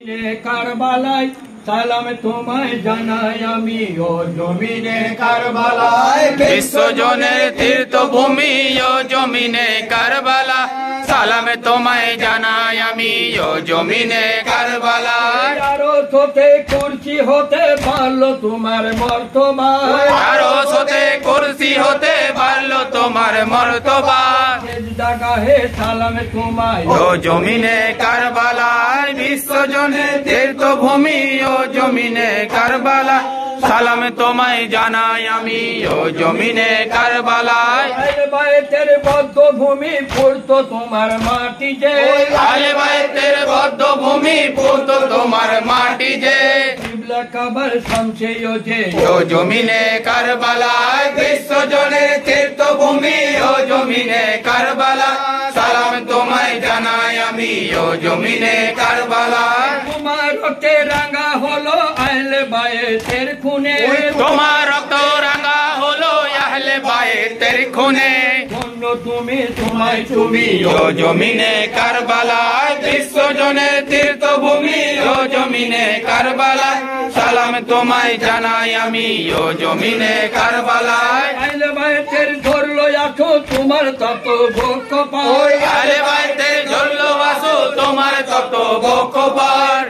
কারবালায় সালাম তোমায় জানাই আমি ও জমিনে কারবালায় বিশ্বজনের তীর্থভূমি ও জমিনে কারবালা সালাম তোমায় জানাই আমি ও জমিনে কারবালা আরো হতে কুরসি হতে পারলো তোমার মর্তবা আরো হতে কুরসি হতে পারলো তোমার মর্তবা জাগাহে সালাম তোমায় ও জমিনে কারবালায় বিশ্বজনের তীর্থভূমি ও জমিনে কারবালা সালাম তোমায় জানাই আমি ও জমিনে কারবালায় আহলে বাইতের বদ্ধ ভূমি পড়তো তোমার মাটি যে আহলে বাইতের বদ্ধ ভূমি পড়তো তোমার মাটি যে কিবলা কাবার শামসে ওঠে ও জমিনে কারবালায় বিশ্বজনের তীর্থভূমি ও জমিনে কারবালা সালাম তোমায় জানাই আমি ও জমিনে কারবালায় তোমার রক্তে রাঙা হলো আহলে বাইতের খুনে তোমার রক্ত রাঙা হলো আহলে বাইতের খুনে ধন্য তুমি তোমায় তুমি ও জমিনে কারবালায় বিশ্বজনের তীর্থভূমি ও জমিনে কারবালা সালাম তোমায় জানাই আমি ও জমিনে কারবালায় আহলে বাইতের ধরলো আছো তোমার তত ভোগ পায় আহলে বাইতের ঝরলো আসো তোমার তত বকবার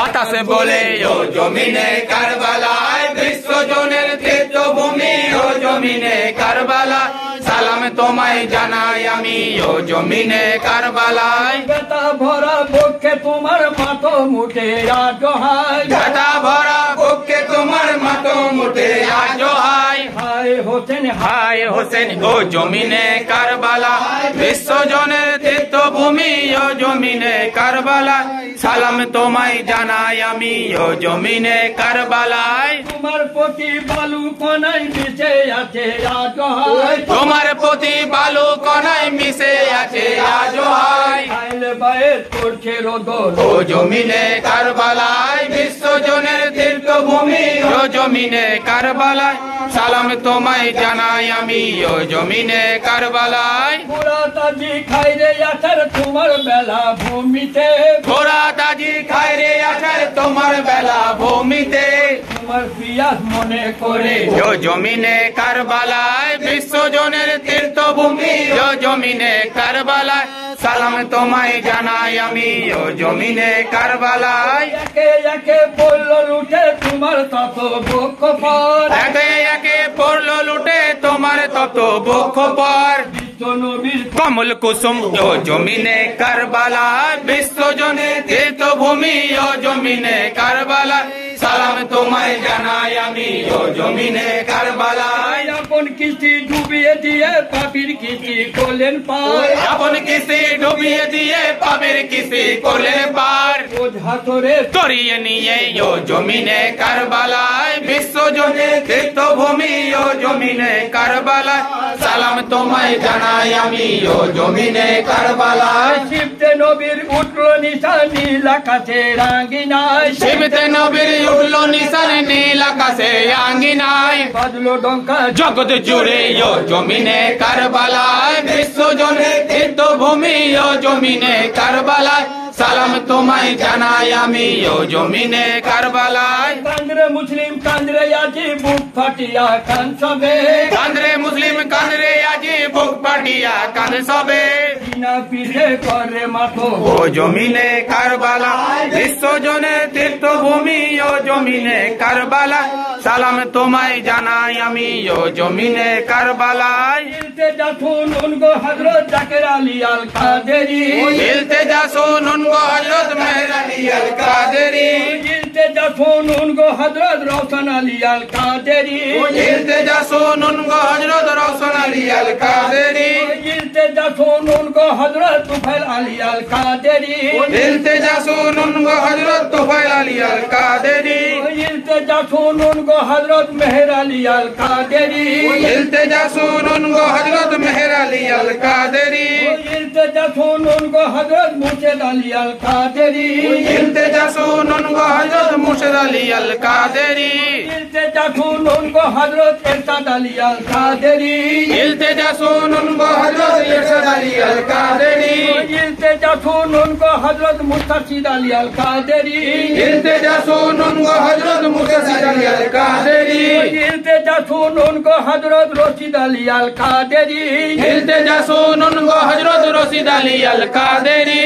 আতাসে বলে ও জমিনে কারবালায় বিশ্বজনের তীর্থভূমি ও জমিনে কারবালা সালাম তোমায় জানাই আমি ও জমিনে কারবালায় বেতা ভরা বক্ষে তোমার মাথো মুঠে আজহায় ব্যথা ভরা বুকে তোমার মাথো মুঠে আজ হায় হায় হোসেন হায় হোসেন ও জমিনে কারবালা বিশ্বজনের তীর্থভূমি ও জমিনে কারবালা সালাম তোমায় জানাই আমি ও জমিনে কারবালায় তোমার প্রতি বালু কোনায় মিশে আছে আজহায় তোমার প্রতি বালু কণায় মিশে আছে আজ হায় আহলে বাইত করছে রোদন ও জমিনে কারবালায় বিশ্বজনের তীর্থভূমি ও জমিনে কারবালায় সালাম তোমায় জানাই আমি ও জমিনে কারবালায় পুরা তাজি খাইরে আছার তোমার বেলা ভূমিতে ঘোড়া তাজি খায় রে আসার তোমার বেলা ভূমিতে তোমার পিয়াস মনে করে ও জমিনে কারবালায় বিশ্বজনের তীর্থভূমি ও জমিনে কারবালায় সালাম তোমায় জানাই আমি ও জমিনে কারবালায় একে একে বলল লুটে তোমার তত বক্ষ পর একে একে পড়লো লুটে তোমার তত বক্ষ পর বিশ্ব নবীর কমল কুসুম ও জমিনে কারবালায় বিশ্বজনের তীর্থভূমি ও জমিনে কারবালায় সালাম তোমায় জানাই আমি ও জমিনে কারবালায় আপন কিস্তি ডুবিয়ে দিয়ে পাপির কিস্তি করলেন পার আপন কিস্তি ডুবিয়ে দিয়ে পাবের কিস্তি করলে পার ওঝা ধরে তরিয়ে নিয়ে ও জমিনে কারবালায় বিশ্বজনের তীর্থভূমি ও জমিনে কারবালায় সালাম তোমায় জানাই আমি ও জমিনে কারবালায় শিবতে নবীর উঠলো নিশান নীল আকাশে রাঙ্গিনায় শিবতে নবীর উঠলো নিশান নীল আকাশে আঙ্গিনায় বাজলো ডঙ্কা জগৎ জুড়ে ও জমিনে কারবালায় বিশ্বজনের তীর্থভূমি ও জমিনে কারবালায় সালাম তোমায় জানাই আমি ও জমিনে কারবালায় কান্দ্রে মুসলিম কান্দ্রে আজি বুক ফাটিয়া কান সবে কান্দ্রে মুসলিম কান্দ্রে আজি বুক পাটিয়া কাঁদ সবে বিনা পিঠে করে মাথো ও জমিনে কারবালায় বিশ্বজনের তীর্থভূমি ও জমিনে কারবালায় সালাম তোমায় জানাই আমি ও জমিনে কারবালায় ইলতে জাফুন উনগো হযরত জাকের আলী আল কাদেরি মিলতে যা শুনুন গো হযরত মেহরানি আল কাদেরি ইলতে জাফুন উনগো হযরত রওশন আলী আল কাদেরি মিলতে যা শুনুন গো হযরত রওশন আলী আল কাদেরি ইলতে জাফুন উনগো হযরত তুফাইল আলী আল কাদেরি মিলতে যা শুনুন গো হযরত তুফাইল আলী আল কাদেরি ইলতে ইলতেজা শুনুন গো হযরত মেহের আলী আল কাদেরী ইলতেজা শুনুন গো হযরত মেহের আলী আল কাদেরী ইলতেজা শুনুন গো হযরত মুর্শিদ আলী আল কাদেরী ইলতেজা শুনুন গো হযরত মুর্শিদ আলী আল কাদেরী ইলতেজা শুনুন গো হযরত ইরশাদ আলী আল কাদেরী ইলতেজা শুনুন গো হযরত ইরশাদ আলী আল কাদেরী ইলতেজা শুনুন গো হযরত মুস্তাফিদ আলী আল কাদেরী ইলতেজা শুনুন গো হযরত মুর্শিদ আলী আল কাদেরী ইলতেজা শুনুন গো হযরত রশিদ আলী আল কাদেরী ইলতেজা শুনুন গো হযরত রশিদ আলী আল কাদেরী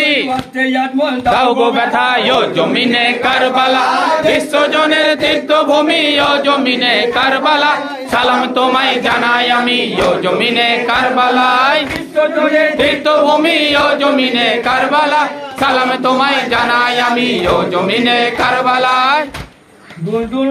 দাও গো ব্যথা ও জমিনে কারবালা বিশ্বজনের তীর্থভূমি ও জমিনে কারবালা সালাম তোমায় জানাই আমি ও জমিনে কারবালায় তীর্থভূমি ও জমিনে কারবালা সালাম তোমায় জানাই আমি ও জমিনে কারবালায় দুলদুল